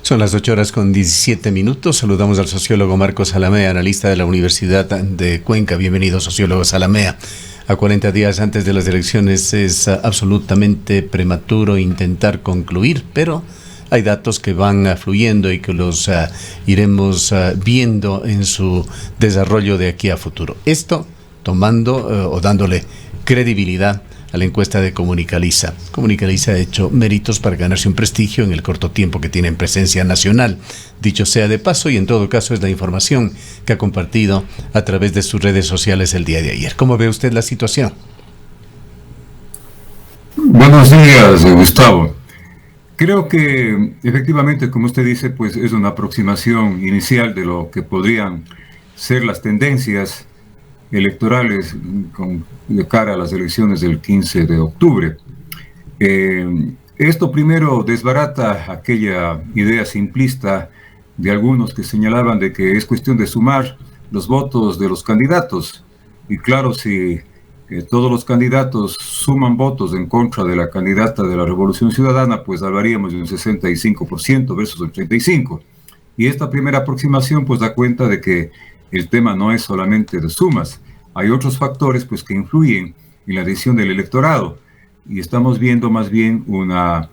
Son las 8:17. Saludamos al sociólogo Marcos Zalamea, analista de la Universidad de Cuenca. Bienvenido, sociólogo Zalamea. A 40 días antes de las elecciones es absolutamente prematuro intentar concluir, pero hay datos que van fluyendo y que los iremos viendo en su desarrollo de aquí a futuro. Esto tomando o dándole credibilidad a la encuesta de Comunicaliza. Comunicaliza ha hecho méritos para ganarse un prestigio en el corto tiempo que tiene en presencia nacional. Dicho sea de paso, y en todo caso es la información que ha compartido a través de sus redes sociales el día de ayer. ¿Cómo ve usted la situación? Buenos días, Gustavo. Creo que efectivamente, como usted dice, pues es una aproximación inicial de lo que podrían ser las tendencias electorales de cara a las elecciones del 15 de octubre. Esto primero desbarata aquella idea simplista de algunos que señalaban de que es cuestión de sumar los votos de los candidatos. Y claro, si todos los candidatos suman votos en contra de la candidata de la Revolución Ciudadana, pues hablaríamos de un 65% versus el 35%. Y esta primera aproximación pues da cuenta de que el tema no es solamente de sumas, hay otros factores pues que influyen en la decisión del electorado y estamos viendo más bien una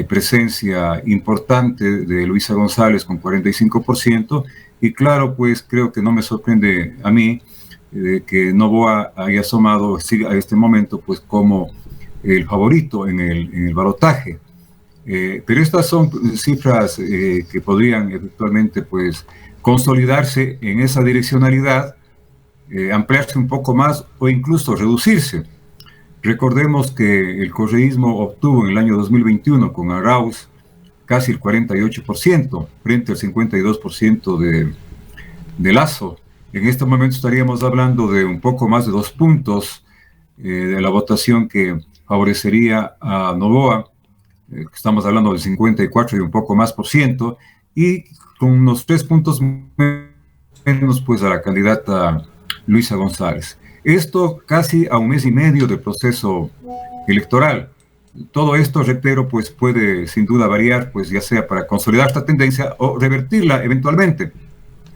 presencia importante de Luisa González con 45% y claro pues creo que no me sorprende a mí que Noboa haya asomado a este momento pues como el favorito en el balotaje. Pero estas son cifras que podrían eventualmente pues consolidarse en esa direccionalidad, ampliarse un poco más o incluso reducirse. Recordemos que el correísmo obtuvo en el año 2021 con Arauz casi el 48% frente al 52% de Lasso. En este momento estaríamos hablando de un poco más de 2 puntos de la votación que favorecería a Noboa. Estamos hablando del 54 y un poco más por ciento, y con unos 3 puntos menos pues a la candidata Luisa González. Esto casi a un mes y medio del proceso electoral. Todo esto, reitero, pues puede sin duda variar, pues ya sea para consolidar esta tendencia o revertirla eventualmente,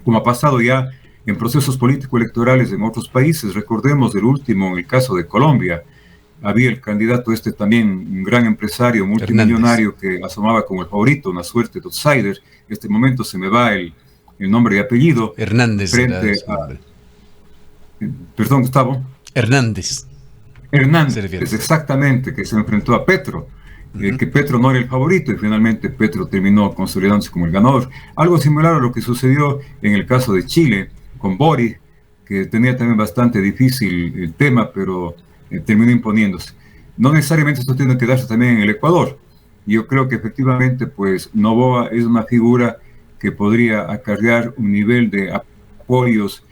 como ha pasado ya en procesos político-electorales en otros países. Recordemos el último, en el caso de Colombia, había el candidato también, un gran empresario multimillonario que asomaba como el favorito, una suerte de outsider. En este momento se me va el nombre y apellido. Hernández. Frente a... Perdón, Gustavo. Hernández, exactamente, que se enfrentó a Petro. Que Petro no era el favorito y finalmente Petro terminó consolidándose como el ganador. Algo similar a lo que sucedió en el caso de Chile con Boric, que tenía también bastante difícil el tema, pero terminó imponiéndose. No necesariamente esto tiene que darse también en el Ecuador. Yo creo que efectivamente pues Noboa es una figura que podría acarrear un nivel de apoyos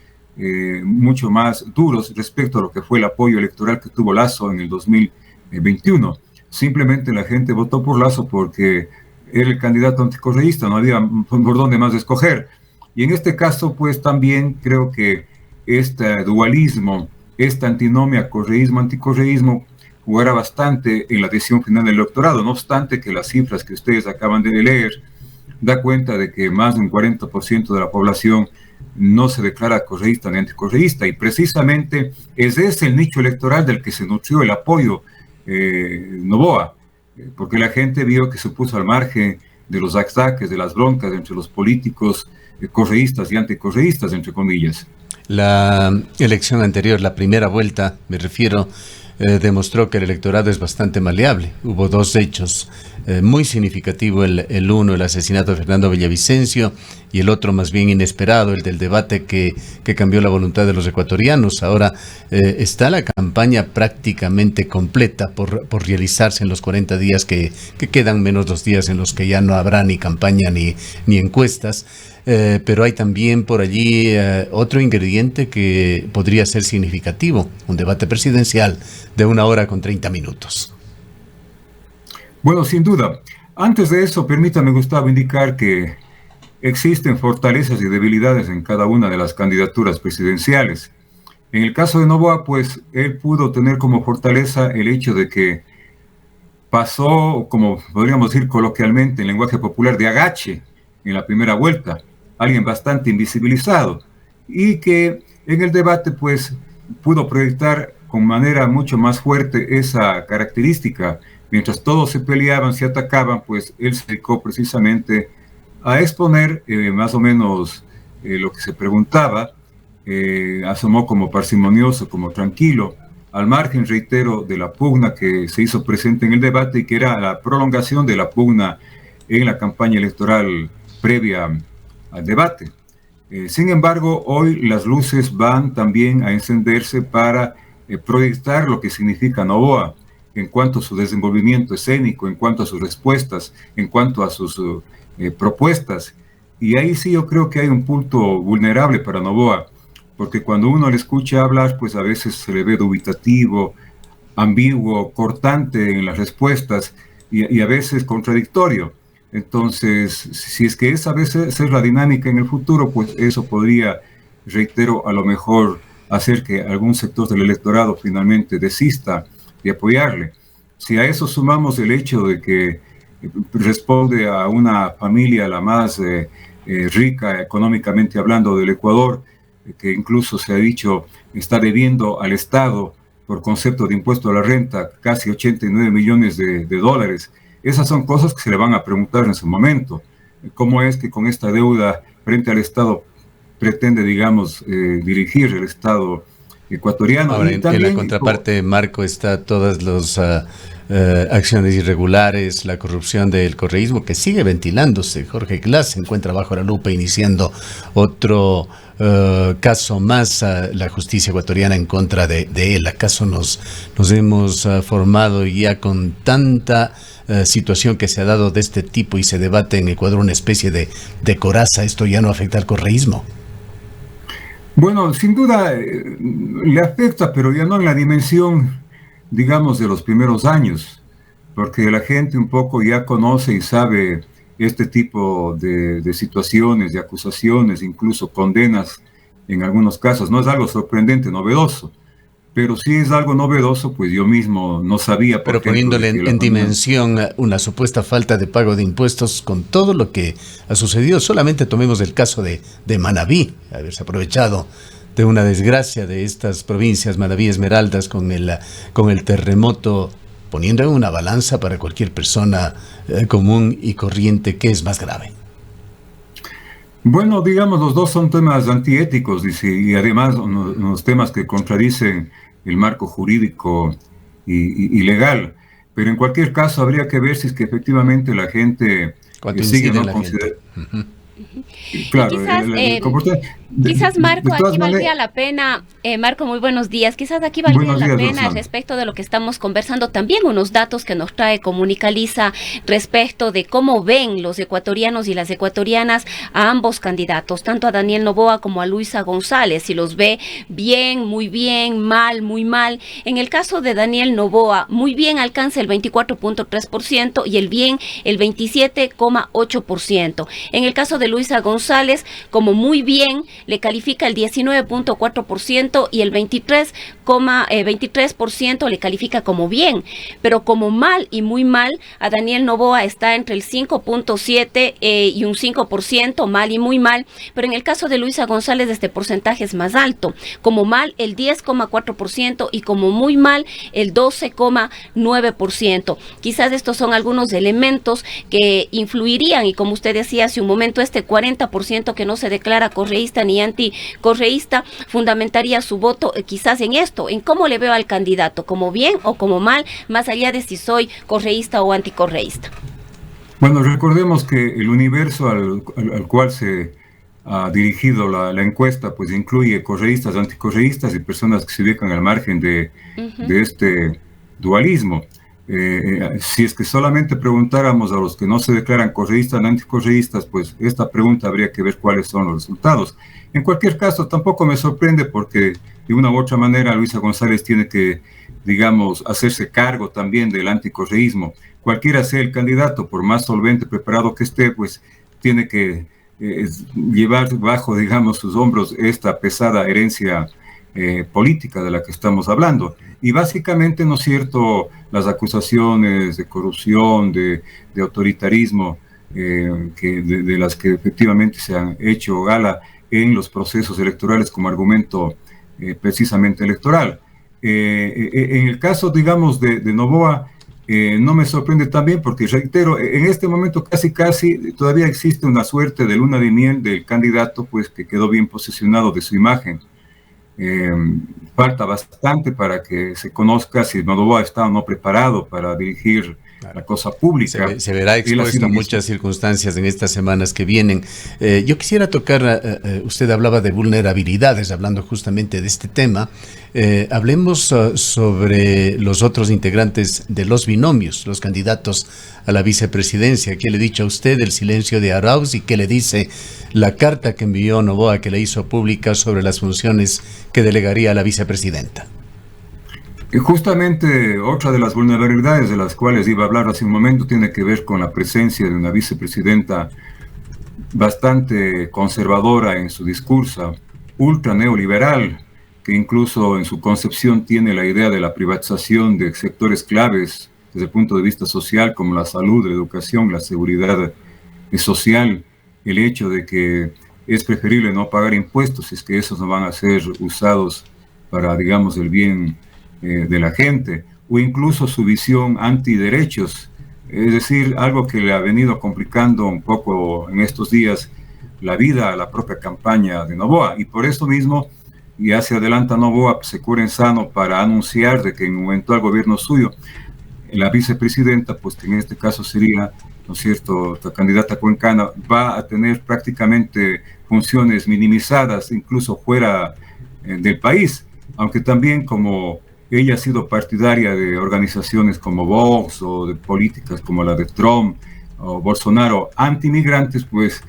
mucho más duros respecto a lo que fue el apoyo electoral que tuvo Lasso en el 2021. Simplemente la gente votó por Lasso porque era el candidato anticorreísta, no había por dónde más escoger. Y en este caso, pues también creo que este dualismo, esta antinomia correísmo-anticorreísmo, jugará bastante en la decisión final del electorado. No obstante que las cifras que ustedes acaban de leer da cuenta de que más de un 40% de la población no se declara correísta ni anticorreísta, y precisamente ese es el nicho electoral del que se nutrió el apoyo Noboa, porque la gente vio que se puso al margen de los ataques, de las broncas entre los políticos correístas y anticorreístas, entre comillas. La elección anterior, la primera vuelta, me refiero, demostró que el electorado es bastante maleable. Hubo 2 hechos muy significativos, el uno, el asesinato de Fernando Villavicencio, y el otro más bien inesperado, el del debate que cambió la voluntad de los ecuatorianos. Ahora está la campaña prácticamente completa por realizarse en los 40 días que quedan, menos 2 días en los que ya no habrá ni campaña ni encuestas. Pero hay también por allí otro ingrediente que podría ser significativo, un debate presidencial de 1 hora con 30 minutos. Bueno, sin duda. Antes de eso, permítame, Gustavo, indicar que existen fortalezas y debilidades en cada una de las candidaturas presidenciales. En el caso de Noboa, pues él pudo tener como fortaleza el hecho de que pasó, como podríamos decir coloquialmente en lenguaje popular, de agache en la primera vuelta, alguien bastante invisibilizado, y que en el debate pues pudo proyectar con manera mucho más fuerte esa característica. Mientras todos se peleaban, se atacaban, pues él se dedicó precisamente a exponer más o menos lo que se preguntaba, asomó como parsimonioso, como tranquilo, al margen, reitero, de la pugna que se hizo presente en el debate y que era la prolongación de la pugna en la campaña electoral previa al debate. Sin embargo, hoy las luces van también a encenderse para proyectar lo que significa Noboa en cuanto a su desenvolvimiento escénico, en cuanto a sus respuestas, en cuanto a sus propuestas. Y ahí sí yo creo que hay un punto vulnerable para Noboa, porque cuando uno le escucha hablar, pues a veces se le ve dubitativo, ambiguo, cortante en las respuestas y a veces contradictorio. Entonces, si es que esa a veces es la dinámica en el futuro, pues eso podría, reitero, a lo mejor hacer que algún sector del electorado finalmente desista de apoyarle. Si a eso sumamos el hecho de que responde a una familia la más rica económicamente hablando del Ecuador, que incluso se ha dicho está debiendo al Estado por concepto de impuesto a la renta casi 89 millones de dólares. Esas son cosas que se le van a preguntar en su momento. ¿Cómo es que con esta deuda frente al Estado pretende, digamos, dirigir el Estado ecuatoriano? Ahora, en la contraparte, Marco, está todas las acciones irregulares, la corrupción del correísmo que sigue ventilándose. Jorge Glass se encuentra bajo la lupa iniciando otro caso más a la justicia ecuatoriana en contra de él. ¿Acaso nos hemos formado ya con tanta situación que se ha dado de este tipo y se debate en Ecuador una especie de coraza? ¿Esto ya no afecta al correísmo? Bueno, sin duda le afecta, pero ya no en la dimensión, digamos, de los primeros años, porque la gente un poco ya conoce y sabe este tipo de situaciones, de acusaciones, incluso condenas en algunos casos. No es algo sorprendente, novedoso, pero sí es algo novedoso, pues yo mismo no sabía. Pero poniéndole en dimensión una supuesta falta de pago de impuestos con todo lo que ha sucedido, solamente tomemos el caso de Manabí, haberse aprovechado de una desgracia de estas provincias, Manabí, Esmeraldas, con el terremoto, poniendo en una balanza para cualquier persona común y corriente, ¿qué es más grave? Bueno, digamos, los dos son temas antiéticos, y además unos temas que contradicen el marco jurídico y legal. Pero en cualquier caso habría que ver si es que efectivamente la gente sigue no considerando. Claro, quizás Marco, aquí valdría la pena, Marco, muy buenos días, quizás aquí valdría la pena respecto de lo que estamos conversando, también unos datos que nos trae Comunicaliza respecto de cómo ven los ecuatorianos y las ecuatorianas a ambos candidatos, tanto a Daniel Noboa como a Luisa González, si los ve bien, muy bien, mal, muy mal. En el caso de Daniel Noboa, muy bien alcanza el 24.3% y el bien el 27.8%. En el caso de Luisa González, como muy bien, le califica el 19.4% y el 23% le califica como bien, pero como mal y muy mal, a Daniel Noboa está entre el 5.7 y un 5%, mal y muy mal, pero en el caso de Luisa González este porcentaje es más alto, como mal el 10.4% y como muy mal el 12.9%. Quizás estos son algunos elementos que influirían y como usted decía hace un momento, este 40% que no se declara correísta ni anticorreísta fundamentaría su voto quizás en esto, en cómo le veo al candidato, como bien o como mal, más allá de si soy correísta o anticorreísta. Bueno, recordemos que el universo al cual se ha dirigido la encuesta, pues incluye correístas, anticorreístas y personas que se ubican al margen de este dualismo. Si es que solamente preguntáramos a los que no se declaran correístas o anticorreístas, pues esta pregunta habría que ver cuáles son los resultados. En cualquier caso, tampoco me sorprende porque de una u otra manera Luisa González tiene que, digamos, hacerse cargo también del anticorreísmo. Cualquiera sea el candidato, por más solvente, preparado que esté, pues tiene que llevar bajo, digamos, sus hombros esta pesada herencia política de la que estamos hablando. Y básicamente, ¿no es cierto?, las acusaciones de corrupción, de autoritarismo de las que efectivamente se han hecho gala en los procesos electorales como argumento precisamente electoral. En el caso, digamos, de Noboa, no me sorprende también porque, reitero, en este momento casi todavía existe una suerte de luna de miel del candidato, pues que quedó bien posicionado de su imagen. Falta bastante para que se conozca si Noboa está o no preparado para dirigir la cosa pública. Se verá expuesto a muchas circunstancias en estas semanas que vienen. Yo quisiera tocar, usted hablaba de vulnerabilidades, hablando justamente de este tema. Hablemos sobre los otros integrantes de los binomios, los candidatos a la vicepresidencia. ¿Qué le he dicho a usted del silencio de Arauz y qué le dice la carta que envió Noboa, que le hizo pública sobre las funciones que delegaría a la vicepresidenta? Y justamente otra de las vulnerabilidades de las cuales iba a hablar hace un momento tiene que ver con la presencia de una vicepresidenta bastante conservadora en su discurso, ultra neoliberal, que incluso en su concepción tiene la idea de la privatización de sectores claves desde el punto de vista social, como la salud, la educación, la seguridad social, el hecho de que es preferible no pagar impuestos si es que esos no van a ser usados para, digamos, el bien de la gente, o incluso su visión antiderechos, es decir, algo que le ha venido complicando un poco en estos días la vida a la propia campaña de Noboa, y por eso mismo ya se adelanta Noboa, se cura en sano para anunciar de que en un eventual gobierno suyo, la vicepresidenta, pues que en este caso sería, ¿no es cierto?, la candidata cuencana, va a tener prácticamente funciones minimizadas, incluso fuera del país, aunque también como ella ha sido partidaria de organizaciones como Vox o de políticas como la de Trump o Bolsonaro antimigrantes, pues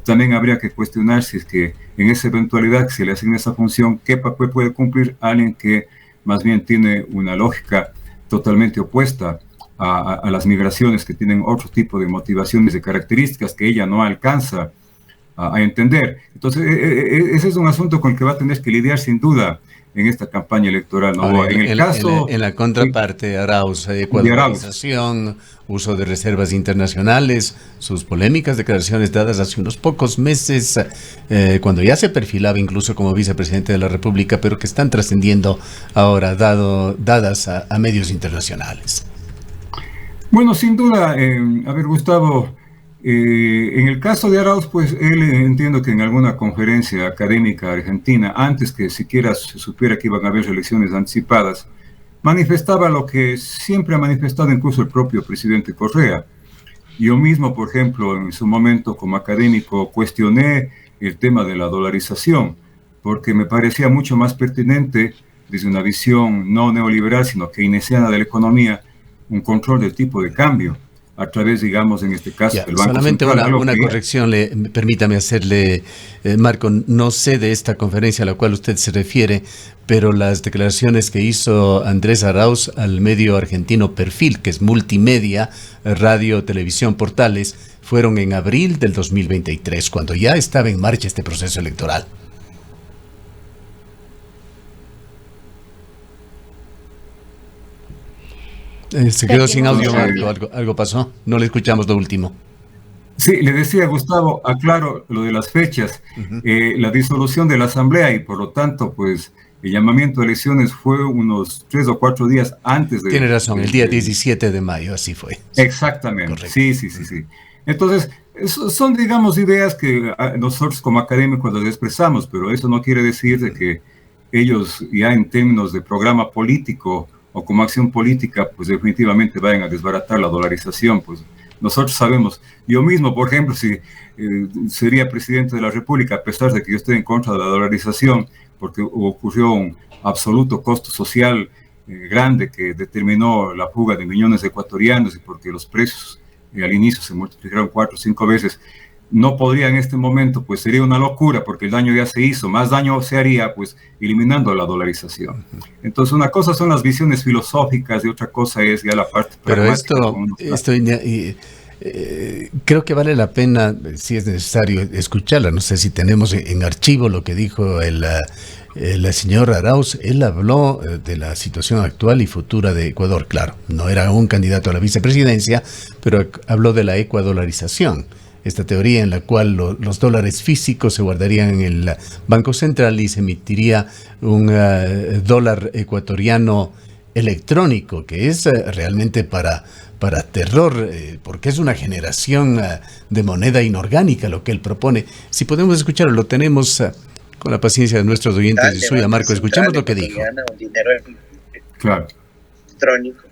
también habría que cuestionar si es que en esa eventualidad que se le asigna esa función, ¿qué papel puede cumplir alguien que más bien tiene una lógica totalmente opuesta a las migraciones, que tienen otro tipo de motivaciones, de características que ella no alcanza a entender? Entonces, ese es un asunto con el que va a tener que lidiar sin duda en esta campaña electoral, ¿no? Ahora, en la contraparte, Arauz, ecuadorización, uso de reservas internacionales, sus polémicas declaraciones dadas hace unos pocos meses, cuando ya se perfilaba incluso como vicepresidente de la República, pero que están trascendiendo ahora, dadas a medios internacionales. Bueno, sin duda, a ver, Gustavo, en el caso de Arauz, pues él entiendo que en alguna conferencia académica argentina, antes que siquiera se supiera que iban a haber elecciones anticipadas, manifestaba lo que siempre ha manifestado incluso el propio presidente Correa. Yo mismo, por ejemplo, en su momento como académico cuestioné el tema de la dolarización, porque me parecía mucho más pertinente desde una visión no neoliberal, sino keynesiana de la economía, un control del tipo de cambio a través, digamos, en este caso, del Banco solamente Central. Una corrección, permítame hacerle, Marco, no sé de esta conferencia a la cual usted se refiere, pero las declaraciones que hizo Andrés Arauz al medio argentino Perfil, que es multimedia, radio, televisión, portales, fueron en abril del 2023, cuando ya estaba en marcha este proceso electoral. Se quedó sin audio, Marco. ¿Algo pasó? No le escuchamos lo último. Sí, le decía, Gustavo, aclaro lo de las fechas. La disolución de la Asamblea y por lo tanto, pues, el llamamiento a elecciones fue unos 3 o 4 días antes de... Tiene razón, el día 17 de mayo, así fue. Exactamente, correcto. Sí. Entonces, son, digamos, ideas que nosotros como académicos las expresamos, pero eso no quiere decir de que ellos ya en términos de programa político o como acción política, pues definitivamente vayan a desbaratar la dolarización. Pues nosotros sabemos, yo mismo, por ejemplo, si sería presidente de la República, a pesar de que yo esté en contra de la dolarización, porque ocurrió un absoluto costo social grande que determinó la fuga de millones de ecuatorianos y porque los precios al inicio se multiplicaron 4 o 5 veces, no podría en este momento, pues sería una locura porque el daño ya se hizo, más daño se haría pues eliminando la dolarización. Entonces una cosa son las visiones filosóficas y otra cosa es ya la parte pero pragmática. esto creo que vale la pena, si es necesario, escucharla. No sé si tenemos en archivo lo que dijo el señor Arauz. Él habló de la situación actual y futura de Ecuador. Claro, no era un candidato a la vicepresidencia, pero habló de la ecuadolarización. Esta teoría en la cual los dólares físicos se guardarían en el Banco Central y se emitiría un dólar ecuatoriano electrónico, que es realmente para terror, porque es una generación de moneda inorgánica lo que él propone. Si podemos escucharlo, lo tenemos con la paciencia de nuestros oyentes y suya, Marco. Escuchamos lo que dijo. Un dinero Claro. electrónico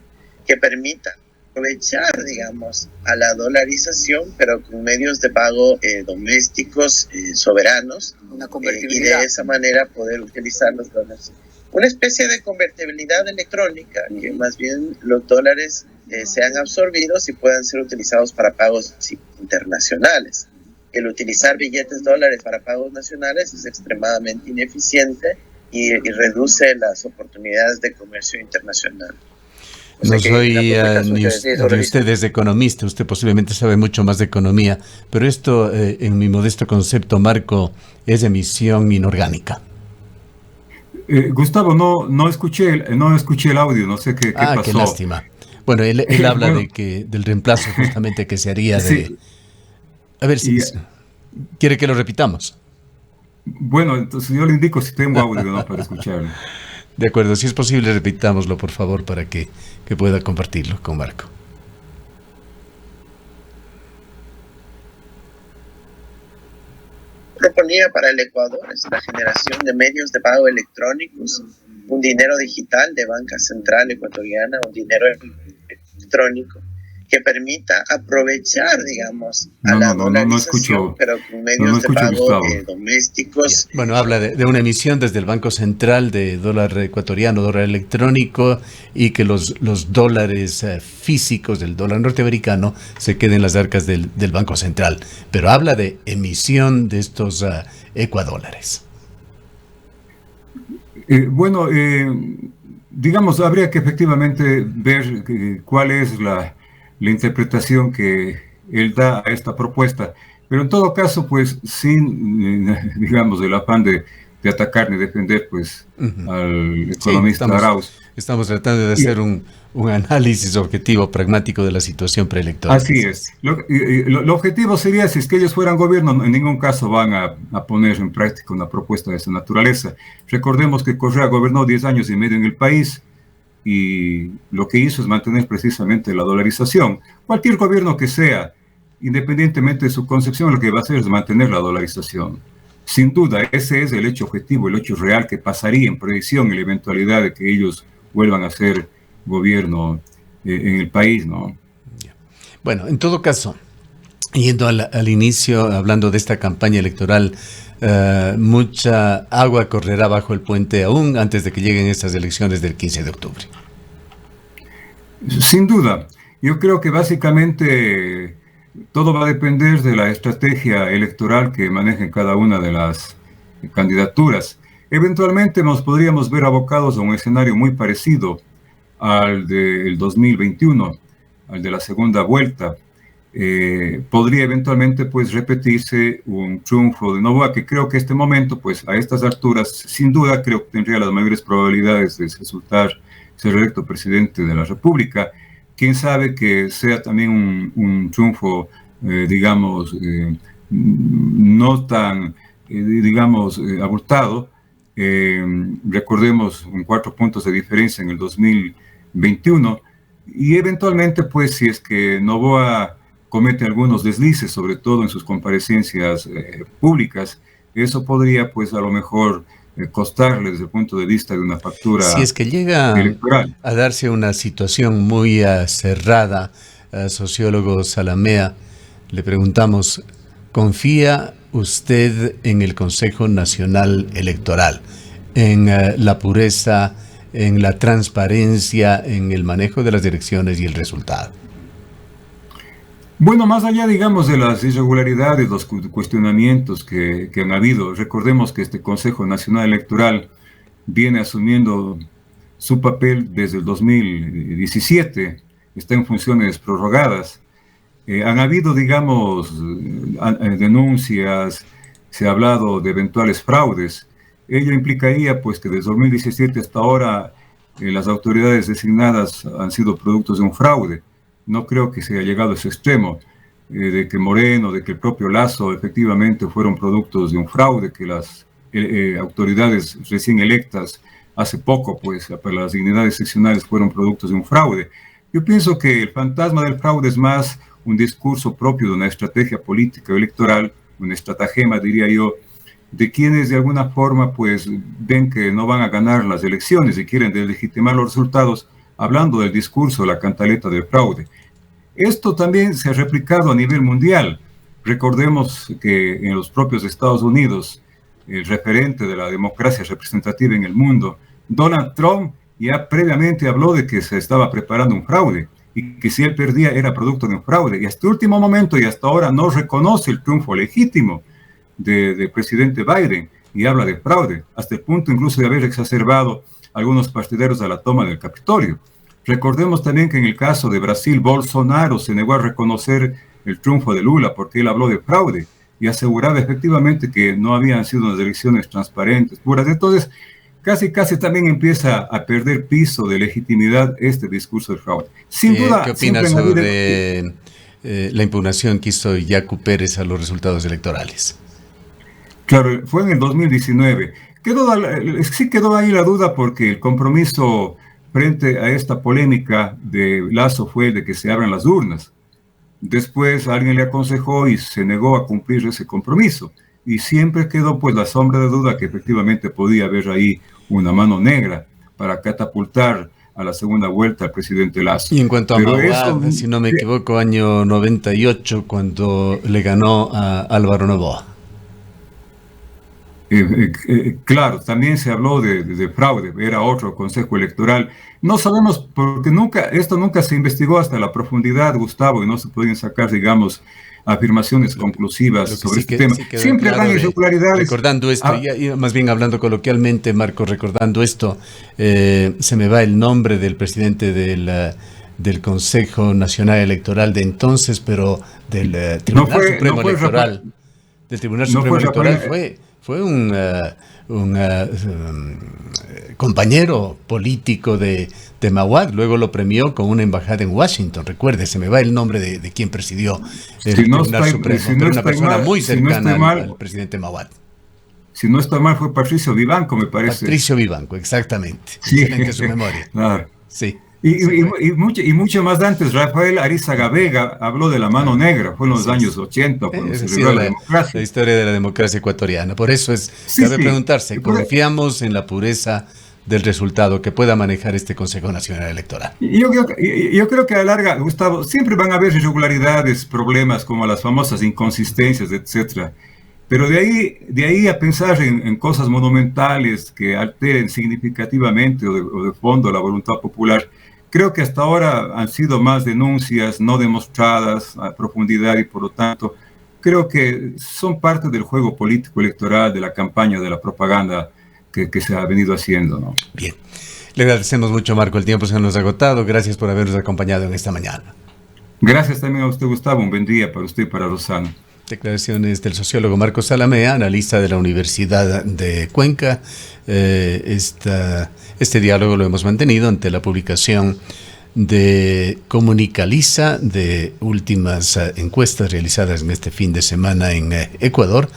que permita aprovechar, digamos, a la dolarización, pero con medios de pago domésticos soberanos, y de esa manera poder utilizar los dólares. Una especie de convertibilidad electrónica, que más bien los dólares sean absorbidos y puedan ser utilizados para pagos internacionales. El utilizar billetes dólares para pagos nacionales es extremadamente ineficiente y reduce las oportunidades de comercio internacional. No soy ni usted es economista, usted posiblemente sabe mucho más de economía, pero esto, en mi modesto concepto, Marco, es emisión inorgánica. Gustavo, no escuché el audio, no sé qué pasó. Qué lástima. Bueno, él habla del reemplazo justamente que se haría de... Sí. A ver si quiere que lo repitamos. Bueno, entonces yo le indico si tengo audio, ¿no? Para escucharlo. De acuerdo, si es posible repitámoslo, por favor, para que pueda compartirlo con Marco. Proponía para el Ecuador es la generación de medios de pago electrónicos, un dinero digital de banca central ecuatoriana, un dinero electrónico que permita aprovechar, digamos, a la dolarización, pero con medios de pago domésticos. Bueno, habla de una emisión desde el Banco Central de dólar ecuatoriano, dólar electrónico, y que los dólares físicos del dólar norteamericano se queden en las arcas del Banco Central. Pero habla de emisión de estos ecuadólares. Digamos, habría que efectivamente ver cuál es la interpretación que él da a esta propuesta, pero en todo caso, pues, sin, digamos, el afán de atacar ni defender, pues, al economista Arauz. Estamos tratando de hacer un análisis objetivo, pragmático de la situación preelectoral. Así es. Lo objetivo sería, si es que ellos fueran gobierno, en ningún caso van a poner en práctica una propuesta de esa naturaleza. Recordemos que Correa gobernó 10 años y medio en el país, y lo que hizo es mantener precisamente la dolarización. Cualquier gobierno que sea, independientemente de su concepción, lo que va a hacer es mantener la dolarización. Sin duda, ese es el hecho objetivo, el hecho real que pasaría en predicción en la eventualidad de que ellos vuelvan a ser gobierno en el país, ¿no? Bueno, en todo caso, yendo al inicio, hablando de esta campaña electoral, mucha agua correrá bajo el puente aún antes de que lleguen estas elecciones del 15 de octubre. Sin duda. Yo creo que básicamente todo va a depender de la estrategia electoral que manejen cada una de las candidaturas. Eventualmente nos podríamos ver abocados a un escenario muy parecido al del 2021, al de la segunda vuelta. Podría eventualmente, pues, repetirse un triunfo de Noboa, que creo que este momento, pues, a estas alturas, sin duda, creo que tendría las mayores probabilidades de resultar ser electo presidente de la República. Quién sabe que sea también un triunfo, digamos, no tan, digamos, abultado. Recordemos un 4 puntos de diferencia en el 2021, y eventualmente, pues, si es que Noboa comete algunos deslices, sobre todo en sus comparecencias públicas, eso podría, pues, a lo mejor costarle desde el punto de vista de una factura si es que llega electoral. A darse una situación muy cerrada, sociólogo Zalamea, le preguntamos, ¿confía usted en el Consejo Nacional Electoral, en la pureza, en la transparencia, en el manejo de las elecciones y el resultado? Bueno, más allá, digamos, de las irregularidades, los cuestionamientos que han habido, recordemos que este Consejo Nacional Electoral viene asumiendo su papel desde el 2017, está en funciones prorrogadas. Han habido, digamos, denuncias, se ha hablado de eventuales fraudes. Ello implicaría pues que desde 2017 hasta ahora las autoridades designadas han sido productos de un fraude. No creo que se haya llegado a ese extremo, de que Moreno, de que el propio Lasso efectivamente fueron productos de un fraude, que las autoridades recién electas hace poco, pues para las dignidades seccionales fueron productos de un fraude. Yo pienso que el fantasma del fraude es más un discurso propio de una estrategia política o electoral, un estratagema, diría yo, de quienes de alguna forma pues ven que no van a ganar las elecciones y quieren deslegitimar los resultados hablando del discurso, la cantaleta del fraude. Esto también se ha replicado a nivel mundial. Recordemos que en los propios Estados Unidos, el referente de la democracia representativa en el mundo, Donald Trump, ya previamente habló de que se estaba preparando un fraude y que si él perdía era producto de un fraude. Y hasta el último momento y hasta ahora no reconoce el triunfo legítimo del presidente Biden y habla de fraude, hasta el punto incluso de haber exacerbado algunos partidarios a la toma del Capitolio. Recordemos también que en el caso de Brasil, Bolsonaro se negó a reconocer el triunfo de Lula porque él habló de fraude y aseguraba efectivamente que no habían sido unas elecciones transparentes, puras. Entonces, casi también empieza a perder piso de legitimidad este discurso del fraude. Sin duda. ¿Qué opinas sobre la impugnación que hizo Yacu Pérez a los resultados electorales? Claro, fue en el 2019. Sí quedó ahí la duda porque el compromiso frente a esta polémica de Lasso fue de que se abran las urnas. Después alguien le aconsejó y se negó a cumplir ese compromiso. Y siempre quedó pues la sombra de duda que efectivamente podía haber ahí una mano negra para catapultar a la segunda vuelta al presidente Lasso. Y en cuanto a Mauad, si no me equivoco, año 98, cuando le ganó a Álvaro Noboa. Claro, también se habló de fraude, era otro consejo electoral. No sabemos, porque esto nunca se investigó hasta la profundidad, Gustavo, y no se podían sacar, digamos, afirmaciones conclusivas sobre este tema. Siempre claro, dan irregularidades. Recordando esto, y más bien hablando coloquialmente, Marco, recordando esto, se me va el nombre del presidente del Consejo Nacional Electoral de entonces, pero del Tribunal Supremo Electoral. Del Tribunal Supremo Electoral fue un compañero político de Mauad, luego lo premió con una embajada en Washington. Recuerde, se me va el nombre de quien presidió el Tribunal Supremo, pero una persona muy cercana al presidente Mauad. Si no está mal, fue Patricio Vivanco, me parece. Patricio Vivanco, exactamente. Sí. Excelente su memoria. Claro. Sí. Y mucho más antes, Rafael Arizaga Vega habló de la mano negra, fue en los años 80, cuando se reveló la democracia. La historia de la democracia ecuatoriana. Por eso cabe preguntarse, ¿confiamos en la pureza del resultado que pueda manejar este Consejo Nacional Electoral? Yo creo que a la larga, Gustavo, siempre van a haber irregularidades, problemas como las famosas inconsistencias, etcétera. Pero de ahí a pensar en cosas monumentales que alteren significativamente o de fondo la voluntad popular, creo que hasta ahora han sido más denuncias no demostradas a profundidad y por lo tanto creo que son parte del juego político electoral, de la campaña, de la propaganda que se ha venido haciendo, ¿no? Bien, le agradecemos mucho, Marco, el tiempo se nos ha agotado, gracias por habernos acompañado en esta mañana. Gracias también a usted, Gustavo, un buen día para usted y para Rosana. Declaraciones del sociólogo Marco Salamea, analista de la Universidad de Cuenca. Este diálogo lo hemos mantenido ante la publicación de Comunicaliza, de últimas encuestas realizadas en este fin de semana en Ecuador,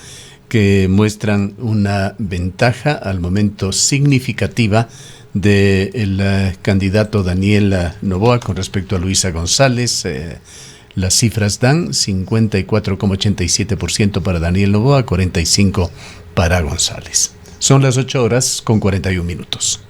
que muestran una ventaja al momento significativa del candidato Daniel Noboa con respecto a Luisa González. Las cifras dan 54,87% para Daniel Noboa, 45% para González. Son las 8:41 minutos.